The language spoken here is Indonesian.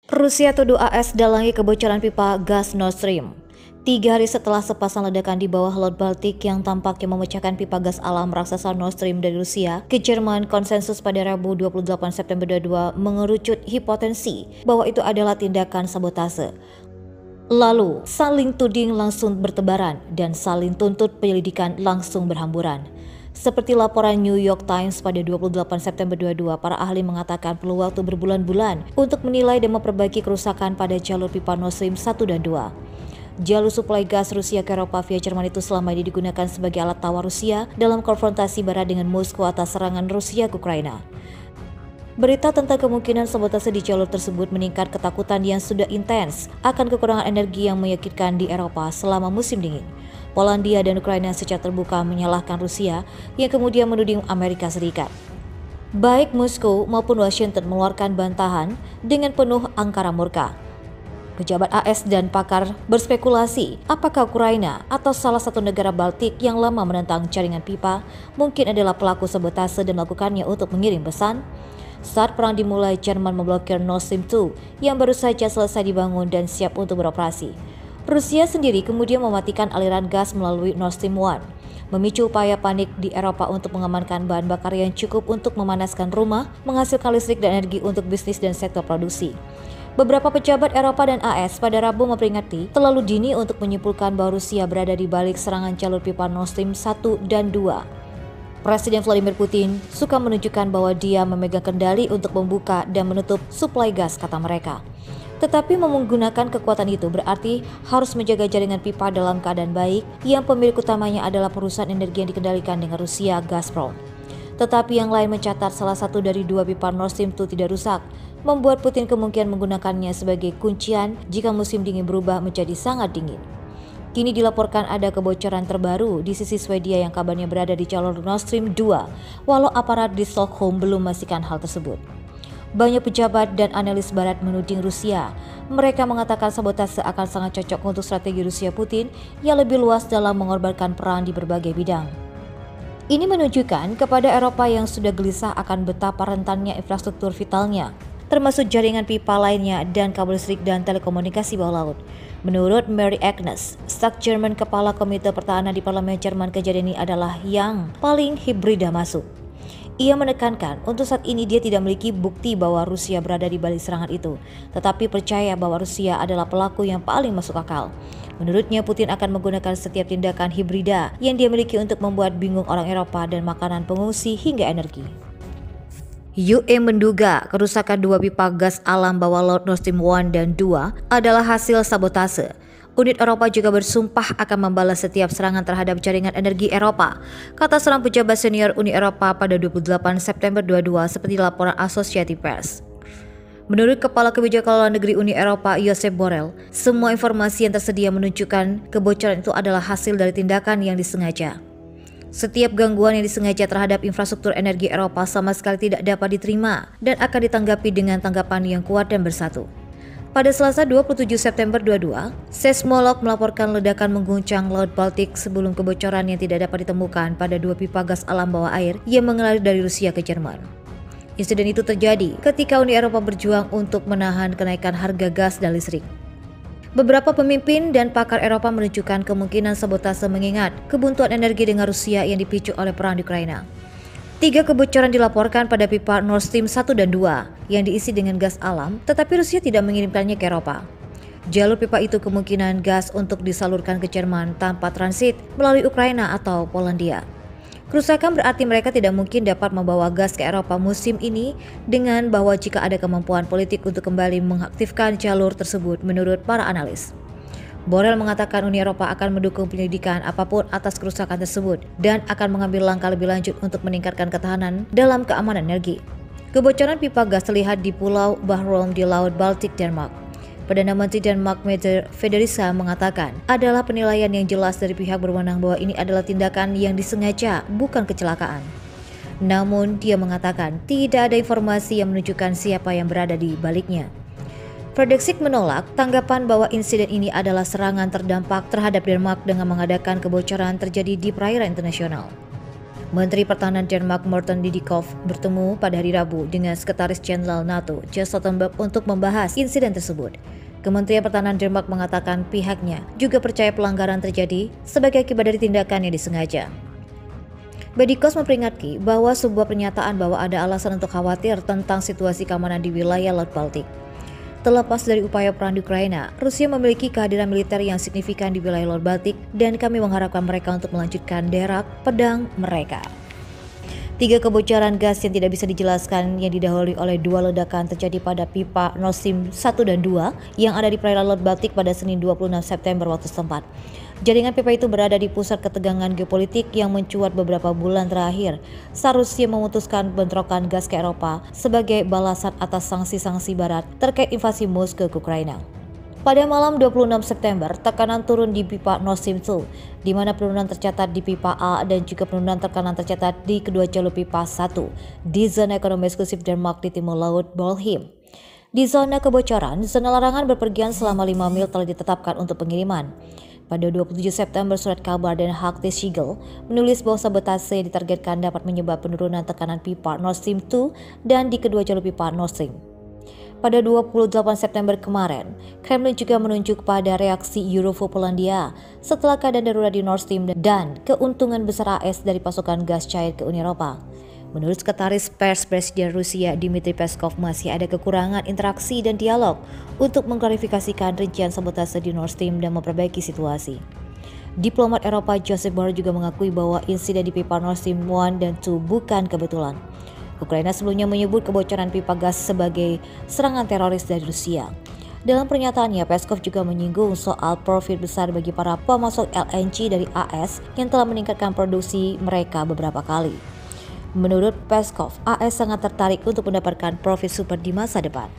Rusia tuduh AS dalangi kebocoran pipa gas Nord Stream. 3 hari setelah sepasang ledakan di bawah Laut Baltik yang tampaknya memecahkan pipa gas alam raksasa Nord Stream dari Rusia ke Jerman, konsensus pada Rabu 28 September 2022 mengerucut hipotensi bahwa itu adalah tindakan sabotase. Lalu, saling tuding langsung bertebaran dan saling tuntut penyelidikan langsung berhamburan. Seperti laporan New York Times pada 28 September 2022, para ahli mengatakan perlu waktu berbulan-bulan untuk menilai dan memperbaiki kerusakan pada jalur pipa Nord Stream 1 dan 2. Jalur suplai gas Rusia ke Eropa via Jerman itu selama ini digunakan sebagai alat tawar Rusia dalam konfrontasi barat dengan Moskow atas serangan Rusia ke Ukraina. Berita tentang kemungkinan sabotase di jalur tersebut meningkat ketakutan yang sudah intens akan kekurangan energi yang menyakitkan di Eropa selama musim dingin. Polandia dan Ukraina secara terbuka menyalahkan Rusia yang kemudian menuding Amerika Serikat. Baik Moskow maupun Washington mengeluarkan bantahan dengan penuh angkara murka. Pejabat AS dan pakar berspekulasi apakah Ukraina atau salah satu negara Baltik yang lama menentang jaringan pipa mungkin adalah pelaku sabotase dan melakukannya untuk mengirim pesan. Saat perang dimulai, Jerman memblokir Nord Stream 2 yang baru saja selesai dibangun dan siap untuk beroperasi. Rusia sendiri kemudian mematikan aliran gas melalui Nord Stream 1, memicu upaya panik di Eropa untuk mengamankan bahan bakar yang cukup untuk memanaskan rumah, menghasilkan listrik dan energi untuk bisnis dan sektor produksi. Beberapa pejabat Eropa dan AS pada Rabu memperingati terlalu dini untuk menyimpulkan bahwa Rusia berada di balik serangan jalur pipa Nord Stream 1 dan 2. Presiden Vladimir Putin suka menunjukkan bahwa dia memegang kendali untuk membuka dan menutup suplai gas, kata mereka. Tetapi menggunakan kekuatan itu berarti harus menjaga jaringan pipa dalam keadaan baik yang pemilik utamanya adalah perusahaan energi yang dikendalikan dengan Rusia, Gazprom. Tetapi yang lain mencatat salah satu dari 2 pipa Nord Stream 2 tidak rusak, membuat Putin kemungkinan menggunakannya sebagai kuncian jika musim dingin berubah menjadi sangat dingin. Kini dilaporkan ada kebocoran terbaru di sisi Swedia yang kabarnya berada di jalur Nord Stream 2, walau aparat di Stockholm belum memastikan hal tersebut. Banyak pejabat dan analis barat menuding Rusia. Mereka mengatakan sabotase akan sangat cocok untuk strategi Rusia Putin yang lebih luas dalam mengorbankan perang di berbagai bidang. Ini menunjukkan kepada Eropa yang sudah gelisah akan betapa rentannya infrastruktur vitalnya, termasuk jaringan pipa lainnya dan kabel listrik dan telekomunikasi bawah laut. Menurut Mary Agnes, staf Jerman Kepala Komite Pertahanan di Parlemen Jerman, kejadian ini adalah yang paling hibrida masuk. Ia menekankan untuk saat ini dia tidak memiliki bukti bahwa Rusia berada di balik serangan itu, tetapi percaya bahwa Rusia adalah pelaku yang paling masuk akal. Menurutnya, Putin akan menggunakan setiap tindakan hibrida yang dia miliki untuk membuat bingung orang Eropa dan makanan pengungsi hingga energi. UE menduga kerusakan 2 pipa gas alam bawah laut Nord Stream 1 dan 2 adalah hasil sabotase. Unit Eropa juga bersumpah akan membalas setiap serangan terhadap jaringan energi Eropa, kata seorang pejabat senior Uni Eropa pada 28 September 2022 seperti laporan Associated Press. Menurut Kepala Kebijakan Luar Negeri Uni Eropa Josep Borrell, semua informasi yang tersedia menunjukkan kebocoran itu adalah hasil dari tindakan yang disengaja. Setiap gangguan yang disengaja terhadap infrastruktur energi Eropa sama sekali tidak dapat diterima dan akan ditanggapi dengan tanggapan yang kuat dan bersatu. Pada Selasa 27 September 2022, seismolog melaporkan ledakan mengguncang Laut Baltik sebelum kebocoran yang tidak dapat ditemukan pada 2 pipa gas alam bawah air yang mengalir dari Rusia ke Jerman. Insiden itu terjadi ketika Uni Eropa berjuang untuk menahan kenaikan harga gas dan listrik. Beberapa pemimpin dan pakar Eropa menunjukkan kemungkinan sabotase mengingat kebuntuan energi dengan Rusia yang dipicu oleh perang di Ukraina. 3 kebocoran dilaporkan pada pipa Nord Stream 1 dan 2 yang diisi dengan gas alam, tetapi Rusia tidak mengirimkannya ke Eropa. Jalur pipa itu kemungkinan gas untuk disalurkan ke Jerman tanpa transit melalui Ukraina atau Polandia. Kerusakan berarti mereka tidak mungkin dapat membawa gas ke Eropa musim ini dengan bahwa jika ada kemampuan politik untuk kembali mengaktifkan jalur tersebut menurut para analis. Borrell mengatakan Uni Eropa akan mendukung penyelidikan apapun atas kerusakan tersebut dan akan mengambil langkah lebih lanjut untuk meningkatkan ketahanan dalam keamanan energi. Kebocoran pipa gas terlihat di Pulau Bahrom di Laut Baltik, Denmark. Perdana Menteri Denmark Mette Frederiksen mengatakan adalah penilaian yang jelas dari pihak berwenang bahwa ini adalah tindakan yang disengaja, bukan kecelakaan. Namun dia mengatakan tidak ada informasi yang menunjukkan siapa yang berada di baliknya. Frederiksen menolak tanggapan bahwa insiden ini adalah serangan terdampak terhadap Denmark dengan mengadakan kebocoran terjadi di perairan internasional. Menteri Pertahanan Denmark Morten Didikov bertemu pada hari Rabu dengan Sekretaris Jenderal NATO Jens Stoltenberg untuk membahas insiden tersebut. Kementerian Pertahanan Denmark mengatakan pihaknya juga percaya pelanggaran terjadi sebagai akibat dari tindakan yang disengaja. Didikov memperingatkan bahwa sebuah pernyataan bahwa ada alasan untuk khawatir tentang situasi keamanan di wilayah Laut Baltik. Terlepas dari upaya perang di Ukraina, Rusia memiliki kehadiran militer yang signifikan di wilayah Laut Baltik dan kami mengharapkan mereka untuk melanjutkan derap pedang mereka. 3 kebocoran gas yang tidak bisa dijelaskan yang didahului oleh 2 ledakan terjadi pada pipa Nord Stream 1 dan 2 yang ada di perairan Laut Baltik pada Senin 26 September waktu setempat. Jaringan pipa itu berada di pusat ketegangan geopolitik yang mencuat beberapa bulan terakhir saat Rusia memutuskan bentrokan gas ke Eropa sebagai balasan atas sanksi-sanksi barat terkait invasi Moskow ke Ukraina. Pada malam 26 September, tekanan turun di pipa Nord Stream 2, di mana penurunan tercatat di pipa A dan juga penurunan tekanan tercatat di kedua jalur pipa 1 di zona ekonomi eksklusif Denmark di timur laut Bornholm. Di zona kebocoran, zona larangan berpergian selama 5 mil telah ditetapkan untuk pengiriman. Pada 27 September, surat kabar Den Haag Der Spiegel menulis bahwa sabotase ditargetkan dapat menyebabkan penurunan tekanan pipa Nord Stream 2 dan di kedua jalur pipa Nord Stream. Pada 28 September kemarin, Kremlin juga menunjuk pada reaksi Euro Polandia setelah keadaan darurat di Nord Stream dan keuntungan besar AS dari pasokan gas cair ke Uni Eropa. Menurut Sekretaris Pers Presiden Rusia Dmitry Peskov, masih ada kekurangan interaksi dan dialog untuk mengklarifikasikan rincian sabotase di Nord Stream dan memperbaiki situasi. Diplomat Eropa Josep Borrell juga mengakui bahwa insiden di pipa Nord Stream 1 dan 2 bukan kebetulan. Ukraina sebelumnya menyebut kebocoran pipa gas sebagai serangan teroris dari Rusia. Dalam pernyataannya, Peskov juga menyinggung soal profit besar bagi para pemasok LNG dari AS yang telah meningkatkan produksi mereka beberapa kali. Menurut Peskov, AS sangat tertarik untuk mendapatkan profit super di masa depan.